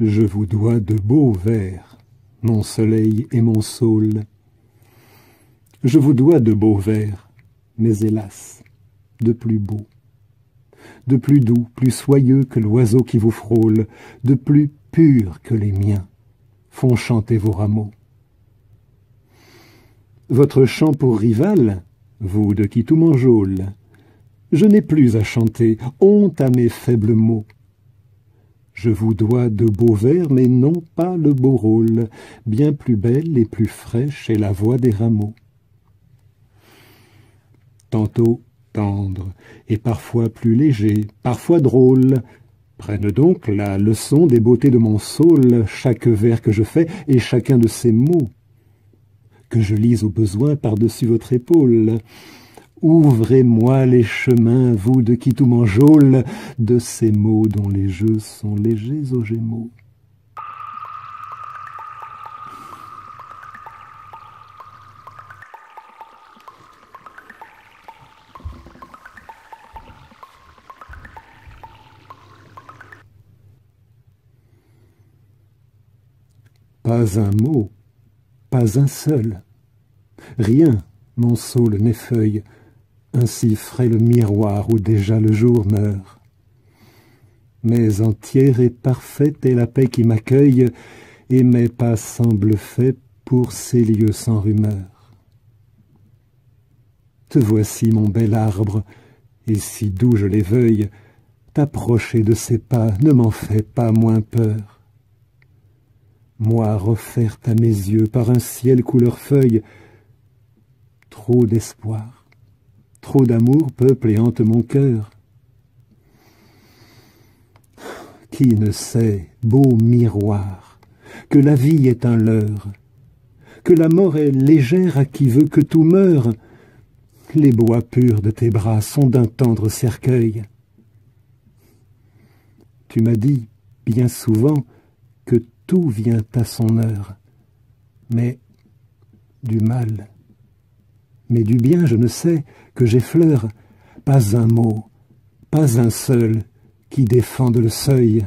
Je vous dois de beaux vers, mon soleil et mon saule. Je vous dois de beaux vers, mais hélas, de plus beaux, de plus doux, plus soyeux que l'oiseau qui vous frôle, de plus purs que les miens, font chanter vos rameaux. Votre chant pour rival, vous de qui tout m'enjôle, je n'ai plus à chanter, honte à mes faibles mots. Je vous dois de beaux vers, mais non pas le beau rôle, bien plus belle et plus fraîche est la voix des rameaux. Tantôt tendre, et parfois plus léger, parfois drôle, prenne donc la leçon des beautés de mon saule, chaque vers que je fais et chacun de ces mots, que je lise au besoin par-dessus votre épaule. Ouvrez-moi les chemins, vous de qui tout m'enjôle, de ces mots dont les jeux sont légers aux Gémeaux. Pas un mot, pas un seul, rien, mon saule n'effeuille, ainsi ferait le miroir où déjà le jour meurt. Mais entière et parfaite est la paix qui m'accueille, et mes pas semblent faits pour ces lieux sans rumeur. Te voici, mon bel arbre, et si doux je les veuille, t'approcher de ces pas ne m'en fait pas moins peur. Moi offerte à mes yeux par un ciel couleur feuille, trop d'espoir, trop d'amour peuple et hante mon cœur. Qui ne sait, beau miroir, que la vie est un leurre, que la mort est légère à qui veut que tout meure. Les bois purs de tes bras sont d'un tendre cercueil. Tu m'as dit bien souvent que tout vient à son heure, mais du mal, mais du bien je ne sais, que j'effleure, pas un mot, pas un seul, qui défende le seuil.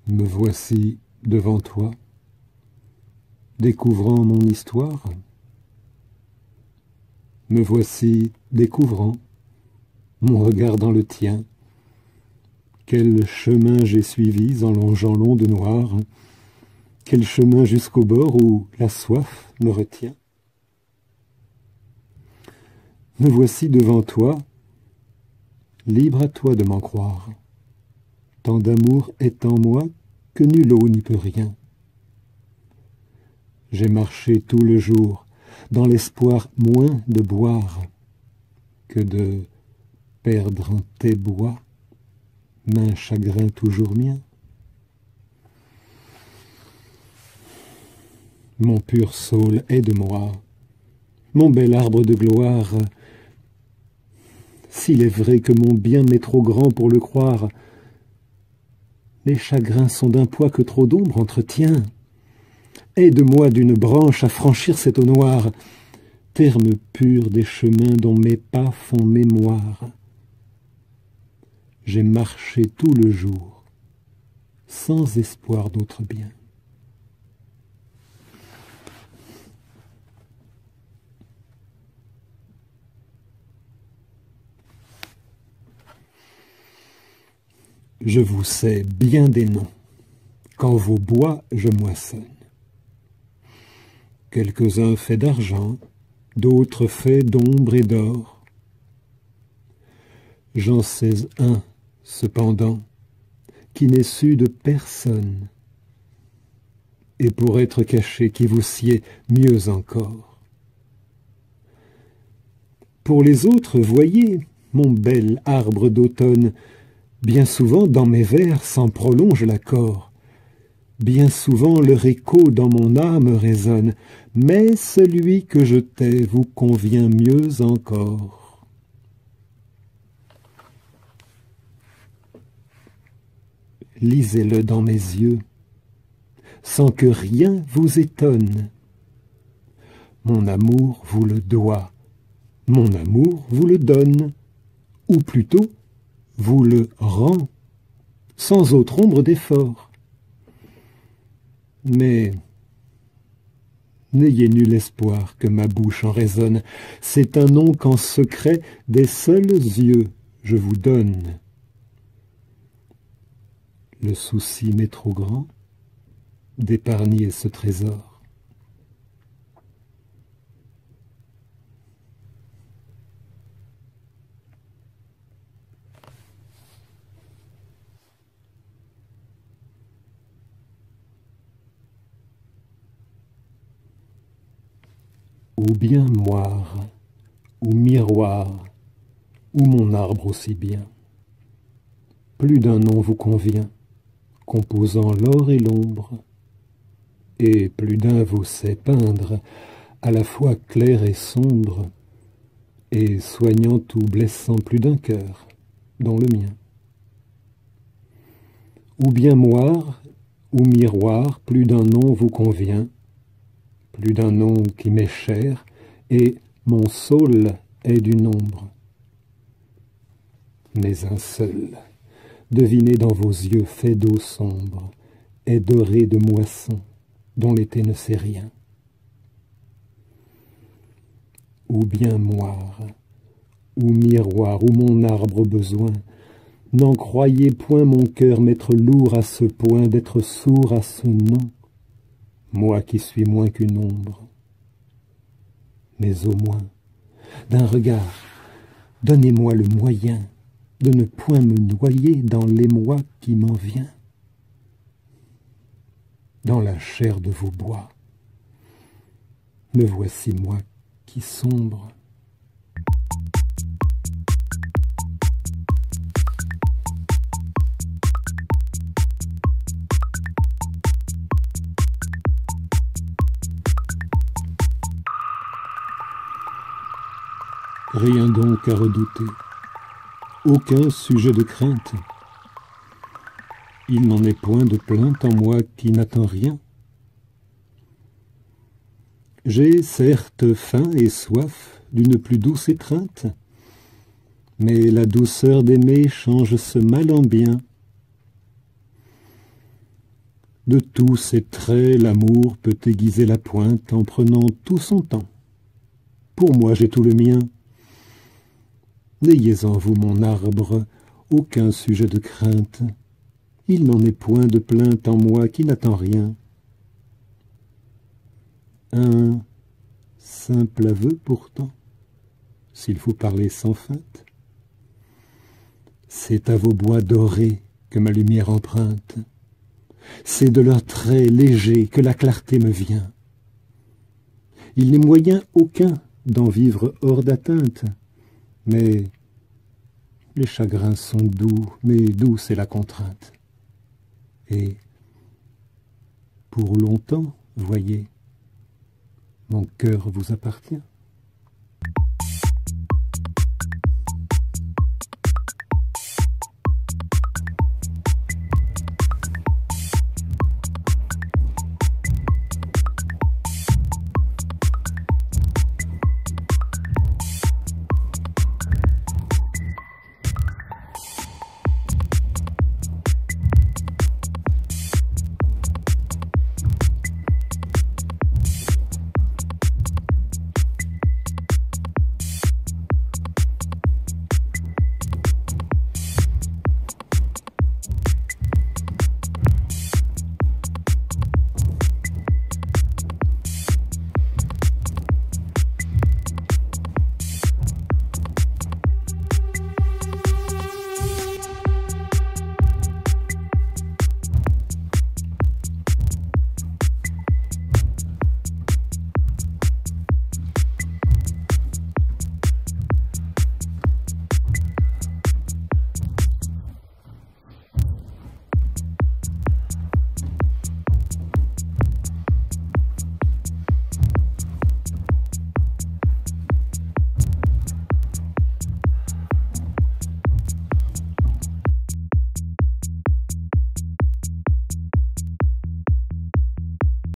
Me voici devant toi, découvrant mon histoire. Me voici découvrant, mon regard dans le tien. Quel chemin j'ai suivi en longeant l'onde noire, quel chemin jusqu'au bord où la soif me retient. Me voici devant toi, libre à toi de m'en croire. Tant d'amour est en moi que nul eau n'y peut rien. J'ai marché tout le jour dans l'espoir moins de boire que de perdre en tes bois un chagrin toujours mien. Mon pur saule aide-moi, mon bel arbre de gloire. S'il est vrai que mon bien m'est trop grand pour le croire, les chagrins sont d'un poids que trop d'ombre entretient. Aide-moi d'une branche à franchir cette eau noire, terme pur des chemins dont mes pas font mémoire. J'ai marché tout le jour, sans espoir d'autre bien. Je vous sais bien des noms, quand vos bois je moissonne. Quelques-uns faits d'argent, d'autres faits d'ombre et d'or. J'en sais un, cependant, qui n'est su de personne, et pour être caché qui vous sied mieux encore. Pour les autres, voyez, mon bel arbre d'automne, bien souvent dans mes vers s'en prolonge l'accord. Bien souvent leur écho dans mon âme résonne, mais celui que je tais vous convient mieux encore. Lisez-le dans mes yeux, sans que rien vous étonne. Mon amour vous le doit, mon amour vous le donne, ou plutôt vous le rend, sans autre ombre d'effort. Mais n'ayez nul espoir que ma bouche en résonne, c'est un nom qu'en secret des seuls yeux je vous donne. Le souci m'est trop grand d'épargner ce trésor. Ou bien moire, ou miroir, ou mon arbre aussi bien. Plus d'un nom vous convient, composant l'or et l'ombre, et plus d'un vous sait peindre, à la fois clair et sombre, et soignant ou blessant plus d'un cœur, dont le mien. Ou bien moire, ou miroir, plus d'un nom vous convient, plus d'un nom qui m'est cher, et mon saule est du nombre. Mais un seul, deviné dans vos yeux fait d'eau sombre, est doré de moisson, dont l'été ne sait rien. Ou bien moire, ou miroir, ou mon arbre besoin, n'en croyez point mon cœur m'être lourd à ce point d'être sourd à ce nom, moi qui suis moins qu'une ombre. Mais au moins, d'un regard, donnez-moi le moyen de ne point me noyer dans l'émoi qui m'en vient, dans la chair de vos bois. Me voici moi qui sombre. Rien donc à redouter, aucun sujet de crainte. Il n'en est point de plainte en moi qui n'attend rien. J'ai certes faim et soif d'une plus douce étreinte, mais la douceur d'aimer change ce mal en bien. De tous ses traits, l'amour peut aiguiser la pointe en prenant tout son temps. Pour moi, j'ai tout le mien. N'ayez en vous, mon arbre, aucun sujet de crainte. Il n'en est point de plainte en moi qui n'attend rien. Un simple aveu pourtant, s'il faut parler sans feinte. C'est à vos bois dorés que ma lumière emprunte. C'est de leurs traits légers que la clarté me vient. Il n'est moyen aucun d'en vivre hors d'atteinte. Mais les chagrins sont doux, mais douce est la contrainte. Et pour longtemps, voyez, mon cœur vous appartient.